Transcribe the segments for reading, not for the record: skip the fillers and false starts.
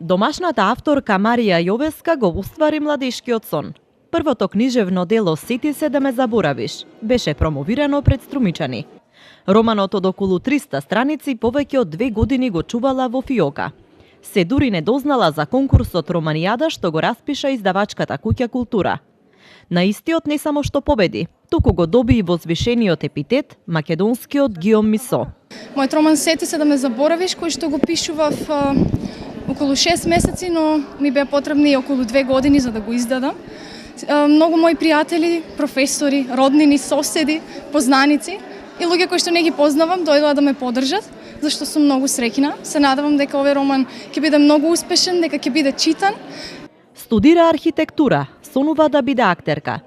Домашната авторка Марија Јовеска го уствари младишкиот сон. Првото книжевно дело "Сети се да ме заборавиш" беше промовирано пред струмичани. Романот од околу 300 страници повеќе од 2 години го чувала во фиока. Се дури не дознала за конкурсот Романијада што го распиша издавачката куќа Култура. На истиот не само што победи, туку го доби и возвишениот епитет македонскиот Гиом Мисо. Мојот роман "Сети се да ме заборавиш", кој што го пишував околу 6 месеци, но ми беа потребни околу 2 години за да го издадам. Многу мои пријатели, професори, роднини, соседи, познаници и луѓе кои што не ги познавам дојдоа да ме поддржат, зашто сум многу среќна. Се надевам дека овој роман ќе биде многу успешен, дека ќе биде читан. Студира архитектура, сонува да биде актерка.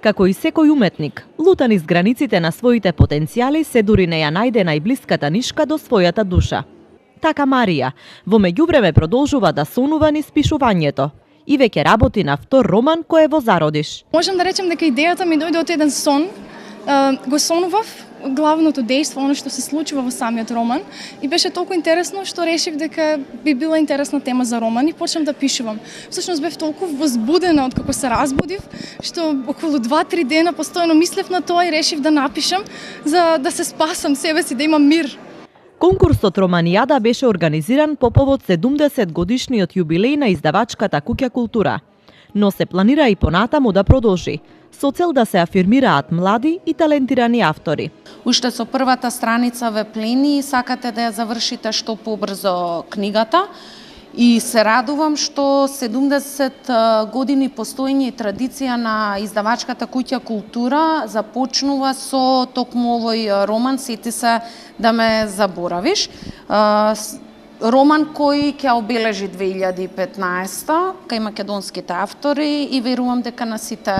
Како и секој уметник, лута низ границите на своите потенцијали, се дури не ја најде најблиската нишка до својата душа. Така Марија, во меѓувреме продолжува да сонува низ пишувањето и веќе работи на втор роман кој е во зародиш. Можам да речем дека идејата ми дојде од еден сон. Го сонував главното дејство, оно што се случува во самиот роман, и беше толку интересно што решив дека би била интересна тема за роман и почнав да пишувам. Всушност бев толку возбудена од како се разбудив, што околу 2-3 дена постојано мислев на тоа и решив да напишам за да се спасам себе си, да имам мир. Конкурсот Романијада беше организиран по повод 70 годишниот јубилеј на издавачката куќа Култура, но се планира и понатаму да продолжи, со цел да се афирмираат млади и талентирани автори. Уште со првата страница ве плени, сакате да ја завршите што побрзо книгата и се радувам што 70 години постоење и традиција на издавачката куќа Култура започнува со токму овој роман "Сети се да ме заборавиш". Роман кој ќе обележи 2015 кај македонските автори и верувам дека на сите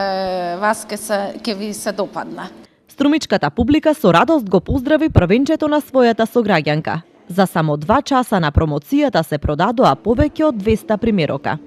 вас ќе ви се допадне. Струмичката публика со радост го поздрави првенчето на својата сограѓанка. За само 2 часа на промоцијата се продадоа повеќе од 200 примерока.